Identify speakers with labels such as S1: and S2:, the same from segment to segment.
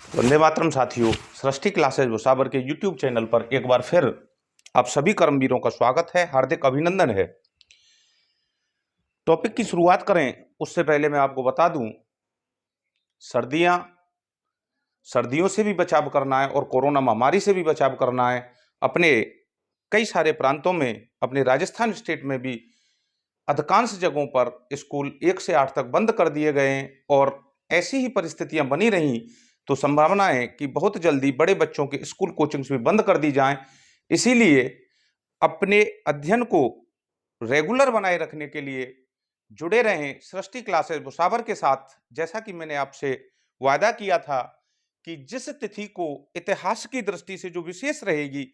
S1: वंदे मातरम साथियों, सृष्टि क्लासेज भुसावर के YouTube channel पर एक बार फिर आप सभी कर्मवीरों का स्वागत है, हार्दिक अभिनंदन है। टॉपिक की शुरुआत करें उससे पहले मैं आपको बता दूं, सर्दियों से भी बचाव करना है और कोरोना महामारी से भी बचाव करना है। अपने कई सारे प्रांतों में, अपने राजस्थान स्टेट में भी अधिकांश जगहों पर स्कूल 1 से 8 तक बंद कर दिए गए हैं और ऐसी ही परिस्थितियां बनी रहीं तो संभावना है कि बहुत जल्दी बड़े बच्चों के स्कूल कोचिंग्स भी बंद कर दी जाएं। इसीलिए अपने अध्ययन को रेगुलर बनाए रखने के लिए जुड़े रहें सृष्टि क्लासेस भुसावर के साथ। जैसा कि मैंने आपसे वादा किया था कि जिस तिथि को इतिहास की दृष्टि से जो विशेष रहेगी,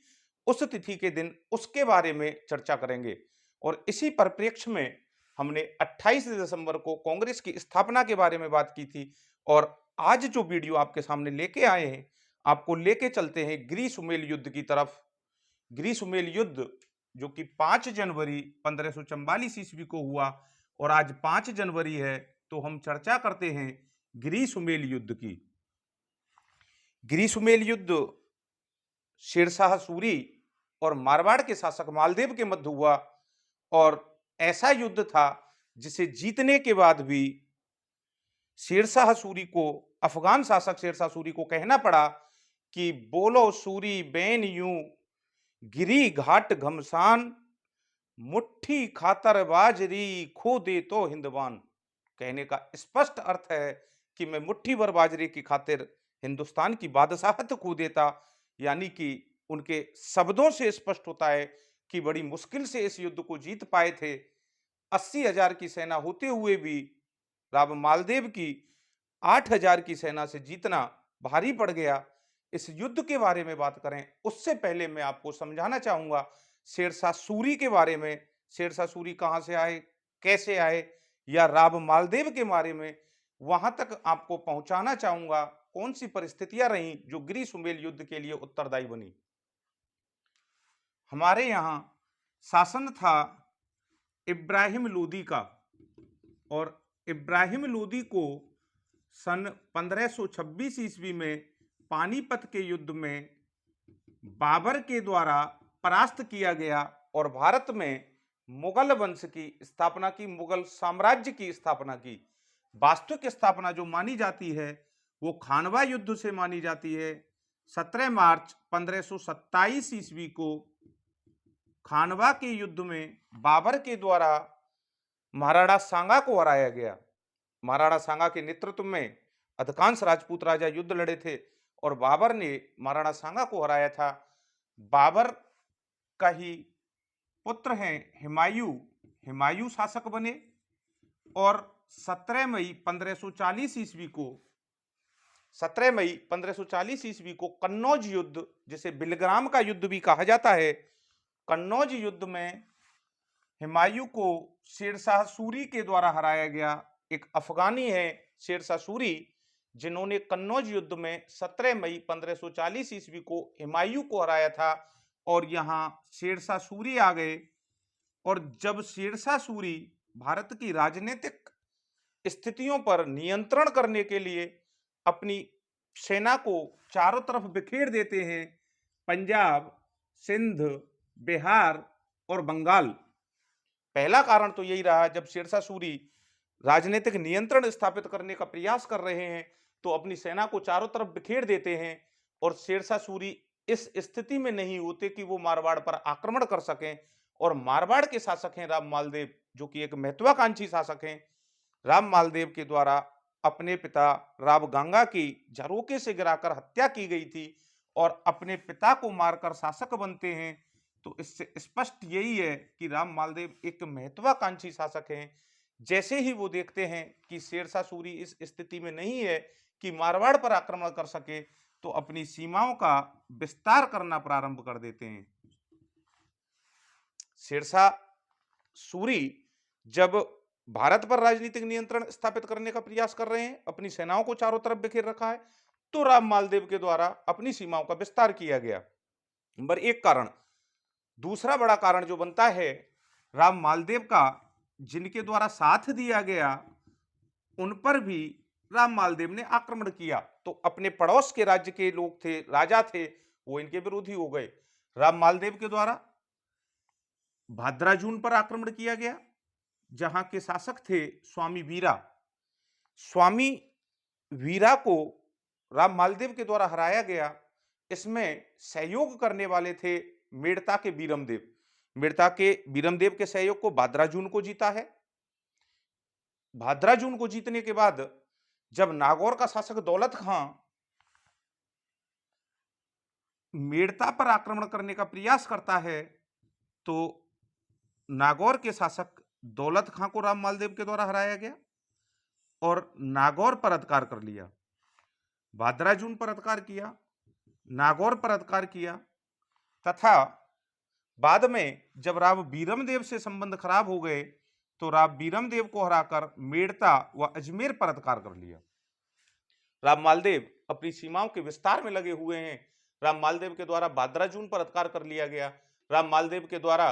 S1: उस तिथि के दिन उसके बारे में चर्चा करेंगे। और इसी परिप्रेक्ष्य में हमने 28 दिसंबर को कांग्रेस की स्थापना के बारे में बात की थी और आज जो वीडियो आपके सामने लेके आए हैं, आपको लेके चलते हैं ग्रीष्मेल युद्ध की तरफ। ग्रीष्मेल युद्ध जो कि 5 जनवरी 1544 ईस्वी को हुआ और आज 5 जनवरी है, तो हम चर्चा करते हैं ग्रीष्मेल युद्ध की। ग्रीष्मेल युद्ध शेरशाह सूरी और मारवाड़ के शासक मालदेव के मध्य हुआ और ऐसा युद्ध था जिसे जीतने के बाद भी शेरशाह सूरी को, अफगान शासक शेरशाह सूरी को कहना पड़ा कि बोलो सूरी बैन यूं गिरी घाट घमसान, मुट्ठी खातर बाजरी खो दे तो हिंदवान। कहने का स्पष्ट अर्थ है कि मैं मुट्ठी भर बाजरे की खातिर हिंदुस्तान की बादशाहत खो देता। यानी कि उनके शब्दों से स्पष्ट होता है कि बड़ी मुश्किल से इस युद्ध को जीत पाए थे। 80,000 की सेना होते हुए भी राव मालदेव की 8,000 की सेना से जीतना भारी पड़ गया। इस युद्ध के बारे में बात करें उससे पहले मैं आपको समझाना चाहूंगा शेरशाह सूरी के बारे में। शेरशाह सूरी कहां से आए, कैसे आए, या राव मालदेव के बारे में वहां तक आपको पहुंचाना चाहूंगा। कौन सी परिस्थितियां रहीं जो ग्रीष्मेल युद्ध के लिए उत्तरदायी बनी। हमारे यहां शासन था इब्राहिम लोदी का और इब्राहिम लोदी को सन 1526 ईस्वी में पानीपत के युद्ध में बाबर के द्वारा परास्त किया गया और भारत में मुगल वंश की स्थापना की, मुगल साम्राज्य की स्थापना की। वास्तविक स्थापना जो मानी जाती है वो खानवा युद्ध से मानी जाती है। 17 मार्च 1527 ईस्वी को खानवा के युद्ध में बाबर के द्वारा महाराणा सांगा को हराया गया। महाराणा सांगा के नेतृत्व में अधिकांश राजपूत राजा युद्ध लड़े थे और बाबर ने महाराणा सांगा को हराया था। बाबर का ही पुत्र हैं हुमायूं, हुमायूं शासक बने और 17 मई 1540 ईस्वी को 17 मई 1540 ईस्वी को कन्नौज युद्ध, जिसे बिलग्राम का युद्ध भी कहा जाता है, कन्नौज युद्ध में हुमायूं को शेरशाह सूरी के द्वारा हराया गया। एक अफगानी है शेरशाह सूरी, जिन्होंने कन्नौज युद्ध में 17 मई 1540 ईस्वी को हुमायूं को हराया था और यहां शेरशाह सूरी आ गए। और जब शेरशाह सूरी भारत की राजनीतिक स्थितियों पर नियंत्रण करने के लिए अपनी सेना को चारों तरफ बिखेर देते हैं, पंजाब, सिंध, बिहार और बंगाल। पहला कारण तो यही रहा, जब शेरशाह सूरी राजनीतिक नियंत्रण स्थापित करने का प्रयास कर रहे हैं तो अपनी सेना को चारों तरफ बिखेर देते हैं और शेरशाह सूरी इस स्थिति में नहीं होते कि वो मारवाड़ पर आक्रमण कर सकें। और मारवाड़ के शासक हैं राम मालदेव, जो कि एक महत्वाकांक्षी शासक हैं। राम मालदेव के द्वारा अपने पिता राव गंगा की झरोके से गिराकर हत्या की गई थी और अपने पिता को मारकर शासक बनते हैं। तो इससे स्पष्ट यही है कि राम मालदेव एक महत्वाकांक्षी शासक हैं। जैसे ही वो देखते हैं कि शेरशाह सूरी इस स्थिति में नहीं है कि मारवाड़ पर आक्रमण कर सके, तो अपनी सीमाओं का विस्तार करना प्रारंभ कर देते हैं। शेरशाह सूरी जब भारत पर राजनीतिक नियंत्रण स्थापित करने का प्रयास कर रहे हैं, अपनी सेनाओं को चारों तरफ बिखेर रखा है, तो राम मालदेव के द्वारा अपनी सीमाओं का विस्तार किया गया। नंबर एक कारण। दूसरा बड़ा कारण जो बनता है राम मालदेव का, जिनके द्वारा साथ दिया गया उन पर भी राम मालदेव ने आक्रमण किया। तो अपने पड़ोस के राज्य के लोग थे, राजा थे, वो इनके विरोधी हो गए। राम मालदेव के द्वारा भाद्राजून पर आक्रमण किया गया, जहां के शासक थे स्वामी वीरा। स्वामी वीरा को राम मालदेव के द्वारा हराया गया। इसमें सहयोग करने वाले थे मेड़ता के बीरमदेव। मेड़ता के बीरमदेव के सहयोग को भाद्राजून को जीता है। भाद्राजून को जीतने के बाद जब नागौर का शासक दौलत खां मेड़ता पर आक्रमण करने का प्रयास करता है, तो नागौर के शासक दौलत खां को राम मालदेव के द्वारा हराया गया और नागौर पर अधिकार कर लिया। भाद्राजून पर अधिकार किया, नागौर पर अधिकार किया, तथा बाद में जब राव बीरमदेव से संबंध खराब हो गए तो राव बीरमदेव को हराकर मेड़ता व अजमेर पर अधिकार कर लिया। राम मालदेव अपनी सीमाओं के विस्तार में लगे हुए हैं। राम मालदेव के द्वारा भाद्राजून पर अधिकार कर लिया गया, राम मालदेव के द्वारा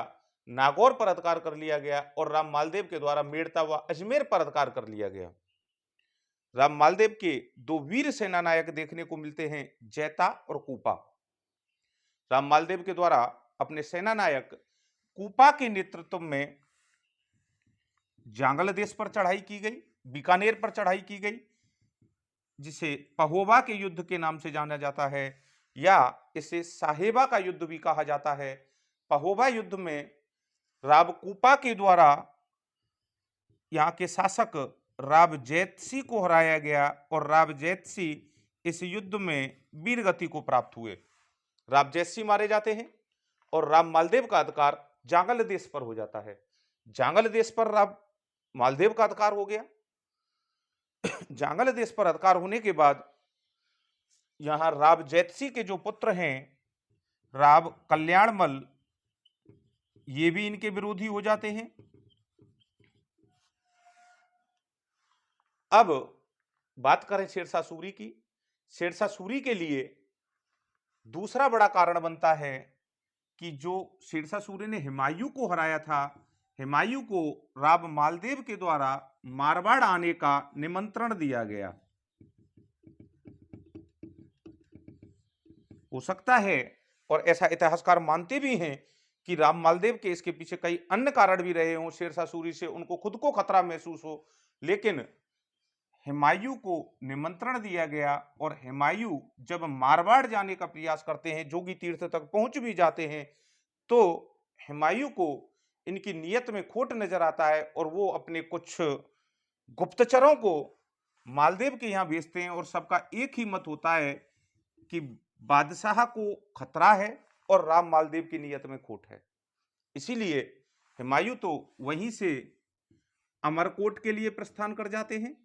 S1: नागौर पर अधिकार कर लिया गया और राम मालदेव के द्वारा मेड़ता व अजमेर पर अधिकार कर लिया गया। राम मालदेव के दो वीर सेना नायक देखने को मिलते हैं, जैता और कूपा। राम मालदेव के द्वारा अपने सेना नायक कूपा के नेतृत्व में जांगल देश पर चढ़ाई की गई, बीकानेर पर चढ़ाई की गई, जिसे पहोबा के युद्ध के नाम से जाना जाता है, या इसे साहेबा का युद्ध भी कहा जाता है। पहोबा युद्ध में राव कूपा के द्वारा यहाँ के शासक राव जैतसी को हराया गया और राव जैतसी इस युद्ध में वीरगति को प्राप्त हुए। राव जैतसी मारे जाते हैं और राम मालदेव का अधिकार जांगल देश पर हो जाता है। जांगल देश पर राम मालदेव का अधिकार हो गया। जांगल देश पर अधिकार होने के बाद यहां राव जैतसी के जो पुत्र हैं राव कल्याणमल, ये भी इनके विरोधी हो जाते हैं। अब बात करें शेरशाह सूरी की। शेरशाह सूरी के लिए दूसरा बड़ा कारण बनता है कि जो शेरशाह सूरी ने हुमायूं को हराया था, हुमायूं को राव मालदेव के द्वारा मारवाड़ आने का निमंत्रण दिया गया। हो सकता है, और ऐसा इतिहासकार मानते भी हैं, कि राम मालदेव के इसके पीछे कई अन्य कारण भी रहे हों। शेरशाह सूरी से उनको खुद को खतरा महसूस हो, लेकिन हुमायूं को निमंत्रण दिया गया और हुमायूं जब मारवाड़ जाने का प्रयास करते हैं, जोगी तीर्थ तक पहुंच भी जाते हैं, तो हुमायूं को इनकी नीयत में खोट नजर आता है और वो अपने कुछ गुप्तचरों को मालदेव के यहाँ भेजते हैं और सबका एक ही मत होता है कि बादशाह को खतरा है और राम मालदेव की नीयत में खोट है। इसीलिए हुमायूं तो वहीं से अमरकोट के लिए प्रस्थान कर जाते हैं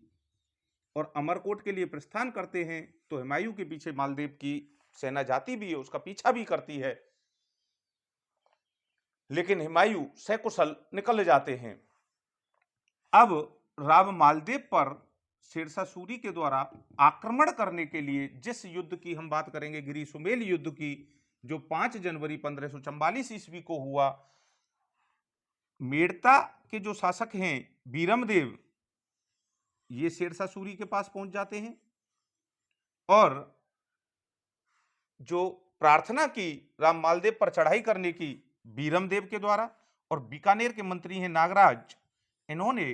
S1: और अमरकोट के लिए प्रस्थान करते हैं तो हुमायूं के पीछे मालदेव की सेना जाती भी है, उसका पीछा भी करती है, लेकिन हुमायूं सकुशल निकल जाते हैं। अब राव मालदेव पर शेरशाह सूरी के द्वारा आक्रमण करने के लिए जिस युद्ध की हम बात करेंगे, गिरी सुमेल युद्ध की, जो 5 जनवरी 1544 ईस्वी को हुआ, मेड़ता के जो शासक हैं बीरमदेव, ये शेरशाह सूरी के पास पहुंच जाते हैं और जो प्रार्थना की राम मालदेव पर चढ़ाई करने की बीरमदेव के द्वारा, और बीकानेर के मंत्री हैं नागराज, इन्होंने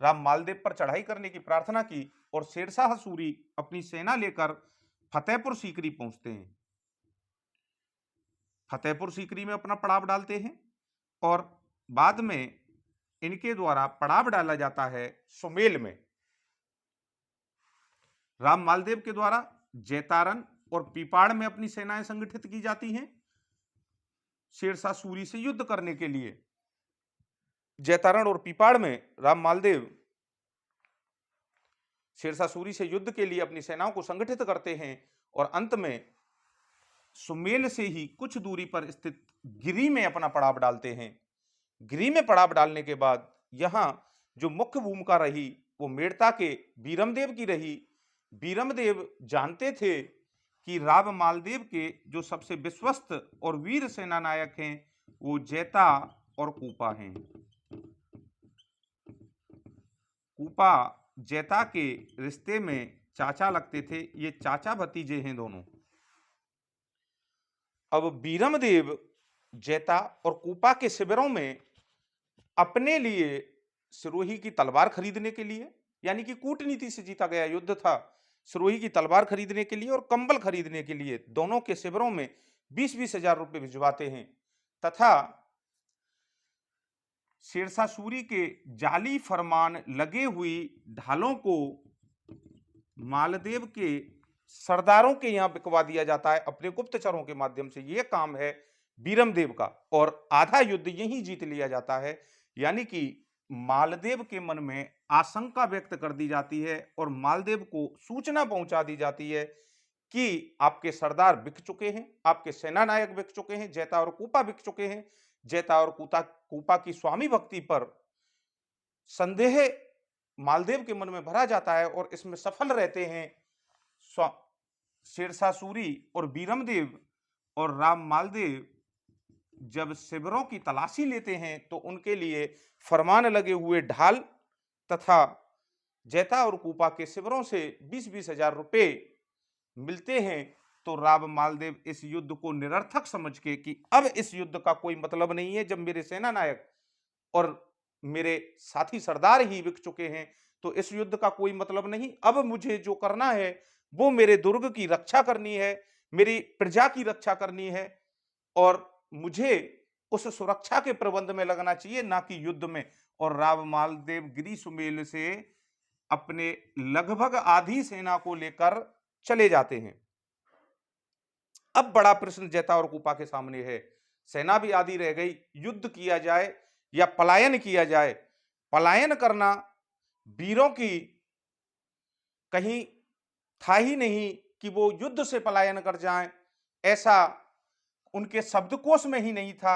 S1: राम मालदेव पर चढ़ाई करने की प्रार्थना की और शेरशाह सूरी अपनी सेना लेकर फतेहपुर सीकरी पहुंचते हैं। फतेहपुर सीकरी में अपना पड़ाव डालते हैं और बाद में इनके द्वारा पड़ाव डाला जाता है सुमेल में। राम मालदेव के द्वारा जैतारण और पीपाड़ में अपनी सेनाएं संगठित की जाती हैं शेरशाह सूरी से युद्ध करने के लिए। जैतारण और पीपाड़ में राम मालदेव शेरशाह सूरी से युद्ध के लिए अपनी सेनाओं को संगठित करते हैं और अंत में सुमेल से ही कुछ दूरी पर स्थित गिरी में अपना पड़ाव डालते हैं। गिरी में पड़ाव डालने के बाद यहां जो मुख्य भूमिका रही वो मेड़ता के बीरमदेव की रही। बीरमदेव जानते थे कि राव मालदेव के जो सबसे विश्वस्त और वीर सेना नायक हैं वो जैता और कूपा हैं। कूपा जैता के रिश्ते में चाचा लगते थे, ये चाचा भतीजे हैं दोनों। अब बीरमदेव जैता और कूपा के शिविरों में अपने लिए सिरोही की तलवार खरीदने के लिए, यानी कि कूटनीति से जीता गया युद्ध था, सिरोही की तलवार खरीदने के लिए और कंबल खरीदने के लिए दोनों के शिविरों में 20-20 हजार रुपए भिजवाते हैं, तथा शेरशाह सूरी के जाली फरमान लगे हुई ढालों को मालदेव के सरदारों के यहां बिकवा दिया जाता है अपने गुप्तचरों के माध्यम से। यह काम है बीरमदेव का, और आधा युद्ध यहीं जीत लिया जाता है। यानी कि मालदेव के मन में आशंका व्यक्त कर दी जाती है और मालदेव को सूचना पहुंचा दी जाती है कि आपके सरदार बिक चुके हैं, आपके सेना नायक बिक चुके हैं, जैता और कूपा बिक चुके हैं। जैता और कूपा की स्वामी भक्ति पर संदेह मालदेव के मन में भरा जाता है और इसमें सफल रहते हैं शेरशाह सूरी और बीरमदेव। और राम मालदेव जब शिविरों की तलाशी लेते हैं तो उनके लिए फरमान लगे हुए ढाल तथा जैता और कूपा के शिविरों से 20-20 हजार रुपए मिलते हैं। तो राम मालदेव इस युद्ध को निरर्थक समझ के कि अब इस युद्ध का कोई मतलब नहीं है, जब मेरे सेना नायक और मेरे साथी सरदार ही बिक चुके हैं तो इस युद्ध का कोई मतलब नहीं। अब मुझे जो करना है वो मेरे दुर्ग की रक्षा करनी है, मेरी प्रजा की रक्षा करनी है, और मुझे उस सुरक्षा के प्रबंध में लगना चाहिए, ना कि युद्ध में। और राव मालदेव गिरी सुमेल से अपने लगभग आधी सेना को लेकर चले जाते हैं। अब बड़ा प्रश्न जैता और कूपा के सामने है, सेना भी आधी रह गई, युद्ध किया जाए या पलायन किया जाए। पलायन करना वीरों की कहीं था ही नहीं कि वो युद्ध से पलायन कर जाएं, ऐसा उनके शब्दकोश में ही नहीं था।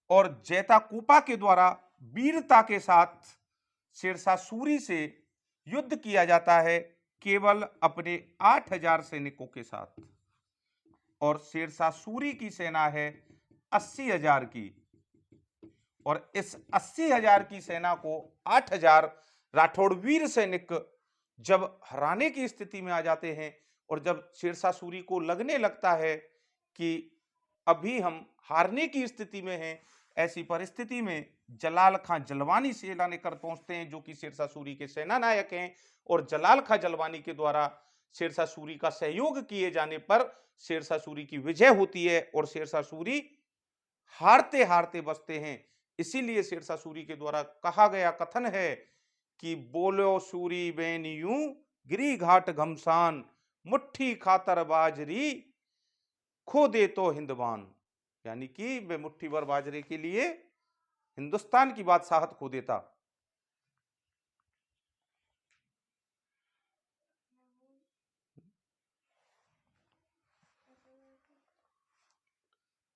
S1: और जैता कूपा के द्वारा वीरता के साथ शेरशाह सूरी से युद्ध किया जाता है, केवल अपने 8000 सैनिकों के साथ, और शेरशाह सूरी की सेना है 80,000 की। और इस 80,000 की सेना को 8,000 राठौड़ वीर सैनिक जब हराने की स्थिति में आ जाते हैं, और जब शेरशाह सूरी को लगने लगता है कि अभी हम हारने की स्थिति में हैं, ऐसी परिस्थिति में जलाल खां जलवानी सेना लेकर पहुंचते हैं, जो कि शेरशाह सूरी के सेना नायक हैं। और जलाल खां जलवानी के द्वारा शेरशाह सूरी का सहयोग किए जाने पर शेरशाह सूरी की विजय होती है और शेरशाह सूरी हारते हारते बचते हैं। इसीलिए शेरशाह सूरी के द्वारा कहा गया कथन है कि बोलो सूरी बेन यूं गिरी घाट घमसान, मुट्ठी खातर बाजरी खो दे तो हिंदवान। यानी कि वे मुट्ठी भर बाजरे के लिए हिंदुस्तान की बादशाहत खो देता।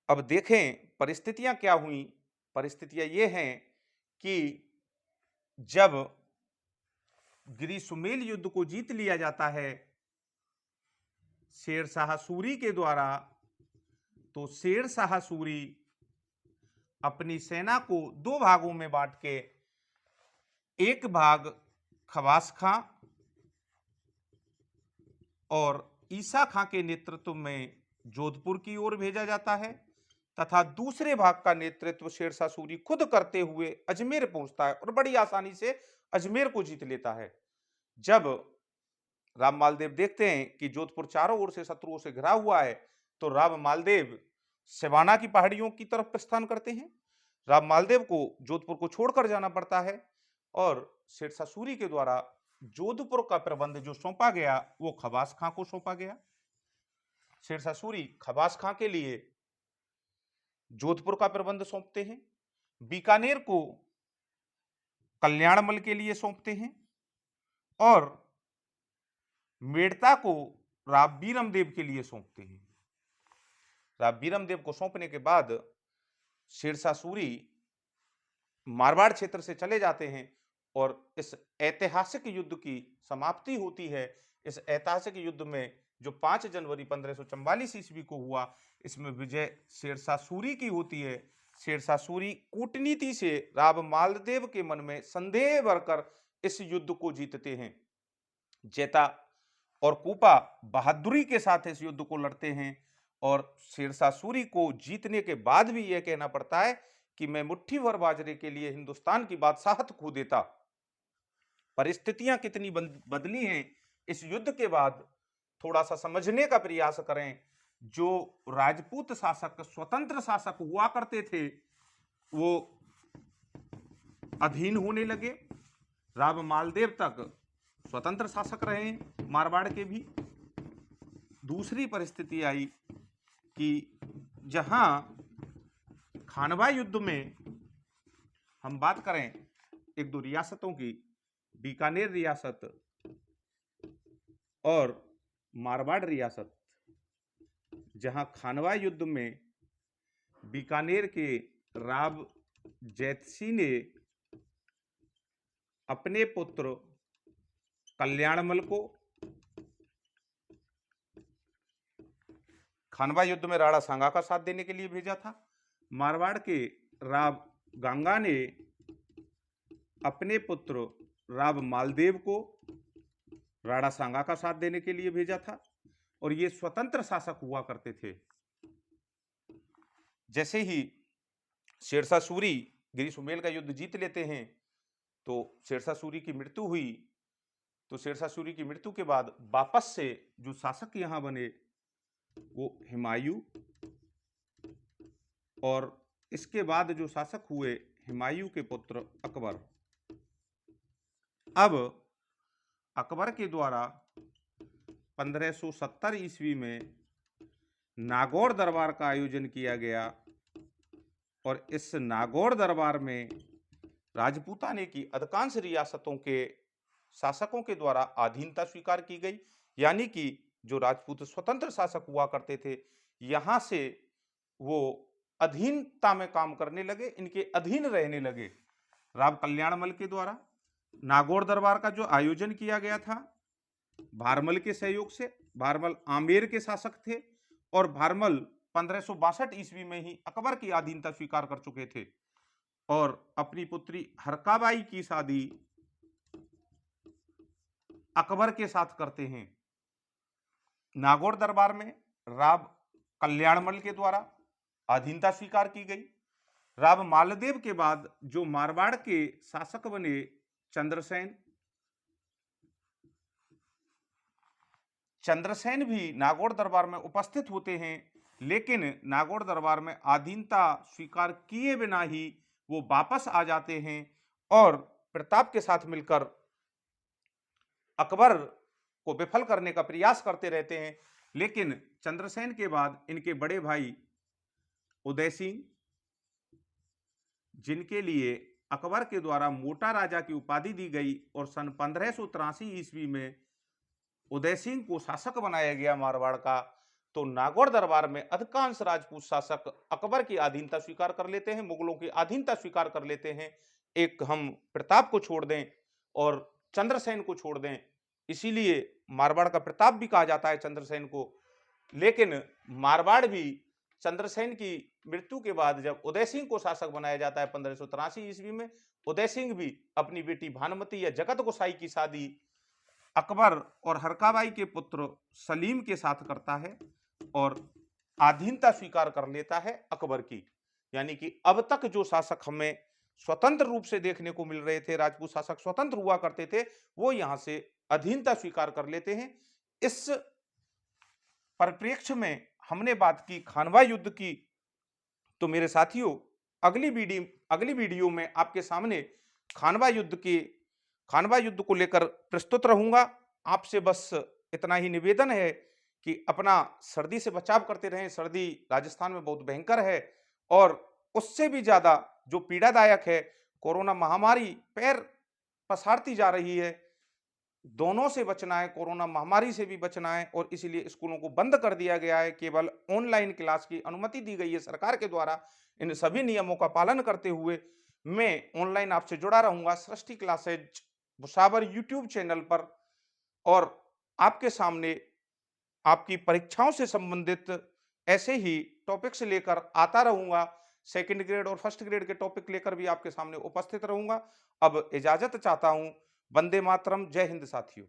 S1: अब देखें परिस्थितियां क्या हुई। परिस्थितियां ये हैं कि जब गिरी सुमेल युद्ध को जीत लिया जाता है शेरशाह सूरी के द्वारा, तो शेरशाह सूरी अपनी सेना को दो भागों में बांट के, एक भाग खवास खां और ईसा खां के नेतृत्व में जोधपुर की ओर भेजा जाता है, तथा दूसरे भाग का नेतृत्व शेरशाह सूरी खुद करते हुए अजमेर पहुंचता है और बड़ी आसानी से अजमेर को जीत लेता है। जब राम मालदेव देखते हैं कि जोधपुर चारों ओर से शत्रुओं से घिरा हुआ है, तो राम मालदेव सिवाना की पहाड़ियों की तरफ प्रस्थान करते हैं। राम मालदेव को जोधपुर को छोड़कर जाना पड़ता है और शेरशाह सूरी के द्वारा जोधपुर का प्रबंध जो सौंपा गया वो खवास खां को सौंपा गया। शेरशाह सूरी खवास खां के लिए जोधपुर का प्रबंध सौंपते हैं, बीकानेर को कल्याणमल के लिए सौंपते हैं और मेड़ता को राव बीरमदेव के लिए सौंपते हैं। राव बीरमदेव को सौंपने के बाद शेरशाह सूरी मारवाड़ क्षेत्र से चले जाते हैं और इस ऐतिहासिक युद्ध की समाप्ति होती है। इस ऐतिहासिक युद्ध में जो 5 जनवरी 1544 ईस्वी को हुआ, इसमें विजय शेरशाह सूरी की होती है। शेरशाह सूरी कूटनीति से राव मालदेव के मन में संदेह भरकर इस युद्ध को जीतते हैं। जैता और कूपा बहादुरी के साथ इस युद्ध को लड़ते हैं और शेरशाह सूरी को जीतने के बाद भी यह कहना पड़ता है कि मैं मुट्ठी भर बाजरे के लिए हिंदुस्तान की बादशाहत खो देता। परिस्थितियां कितनी बदली हैं इस युद्ध के बाद, थोड़ा सा समझने का प्रयास करें। जो राजपूत शासक स्वतंत्र शासक हुआ करते थे वो अधीन होने लगे। राव मालदेव तक स्वतंत्र शासक रहे मारवाड़ के भी। दूसरी परिस्थिति आई कि जहां खानवा युद्ध में हम बात करें एक दो रियासतों की, बीकानेर रियासत और मारवाड़ रियासत, जहां खानवा युद्ध में बीकानेर के राव जैतसिंह ने अपने पुत्र कल्याणमल को खानवा युद्ध में राणा सांगा का साथ देने के लिए भेजा था। मारवाड़ के राव गंगा ने अपने पुत्र राव मालदेव को राणा सांगा का साथ देने के लिए भेजा था और ये स्वतंत्र शासक हुआ करते थे। जैसे ही शेरशाह सूरी गिरी सुमेल का युद्ध जीत लेते हैं तो शेरशाह सूरी की मृत्यु हुई। तो शेरशाह सूरी की मृत्यु के बाद वापस से जो शासक यहां बने वो हुमायूं, और इसके बाद जो शासक हुए हुमायूं के पुत्र अकबर। अब अकबर के द्वारा 1570 ईस्वी में नागौर दरबार का आयोजन किया गया और इस नागौर दरबार में राजपूताने की अधिकांश रियासतों के शासकों के द्वारा अधीनता स्वीकार की गई। यानी कि जो राजपूत स्वतंत्र शासक हुआ करते थे यहां से वो अधीनता में काम करने लगे, इनके अधीन रहने लगे। राव कल्याणमल के द्वारा नागौर दरबार का जो आयोजन किया गया था भारमल के सहयोग से, भारमल आमेर के शासक थे और भारमल 1562 ईस्वी में ही अकबर की अधीनता स्वीकार कर चुके थे और अपनी पुत्री हरकाबाई की शादी अकबर के साथ करते हैं। नागौर दरबार में राव कल्याणमल के द्वारा अधीनता स्वीकार की गई। राव मालदेव के बाद जो मारवाड़ के शासक बने चंद्रसेन भी नागौर दरबार में उपस्थित होते हैं, लेकिन नागौर दरबार में अधीनता स्वीकार किए बिना ही वो वापस आ जाते हैं और प्रताप के साथ मिलकर अकबर को विफल करने का प्रयास करते रहते हैं। लेकिन चंद्रसेन के बाद इनके बड़े भाई उदय सिंह, जिनके लिए अकबर के द्वारा मोटा राजा की उपाधि दी गई और सन 1583 ईस्वी में उदय सिंह को शासक बनाया गया मारवाड़ का, तो नागौर दरबार में अधिकांश राजपूत शासक अकबर की अधीनता स्वीकार कर लेते हैं, मुगलों की अधीनता स्वीकार कर लेते हैं। एक हम प्रताप को छोड़ दें और चंद्रसेन को छोड़ दें, इसीलिए मारवाड़ का प्रताप भी कहा जाता है चंद्रसेन को। लेकिन मारवाड़ भी चंद्रसेन की मृत्यु के बाद जब उदय सिंह को शासक बनाया जाता है 1583 ईस्वी में, उदय सिंह भी अपनी बेटी भानुमती या जगत गोसाई की शादी अकबर और हरकाबाई के पुत्र सलीम के साथ करता है और अधीनता स्वीकार कर लेता है अकबर की। यानी कि अब तक जो शासक हमें स्वतंत्र रूप से देखने को मिल रहे थे, राजपूत शासक स्वतंत्र हुआ करते थे, वो यहां से अधीनता स्वीकार कर लेते हैं। इस परिप्रेक्ष्य में हमने बात की खानवा युद्ध की। तो मेरे साथियों अगली वीडियो में आपके सामने खानवा युद्ध को लेकर प्रस्तुत रहूंगा। आपसे बस इतना ही निवेदन है कि अपना सर्दी से बचाव करते रहें। सर्दी राजस्थान में बहुत भयंकर है और उससे भी ज्यादा जो पीड़ादायक है कोरोना महामारी पैर पसारती जा रही है। दोनों से बचना है, कोरोना महामारी से भी बचना है और इसलिए स्कूलों को बंद कर दिया गया है। केवल ऑनलाइन क्लास की अनुमति दी गई है सरकार के द्वारा। इन सभी नियमों का पालन करते हुए मैं ऑनलाइन आपसे जुड़ा रहूंगा सृष्टि क्लासेज भुसावर यूट्यूब चैनल पर और आपके सामने आपकी परीक्षाओं से संबंधित ऐसे ही टॉपिक्स लेकर आता रहूंगा। सेकंड ग्रेड और फर्स्ट ग्रेड के टॉपिक लेकर भी आपके सामने उपस्थित रहूंगा। अब इजाजत चाहता हूं। वंदे मातरम। जय हिंद साथियों।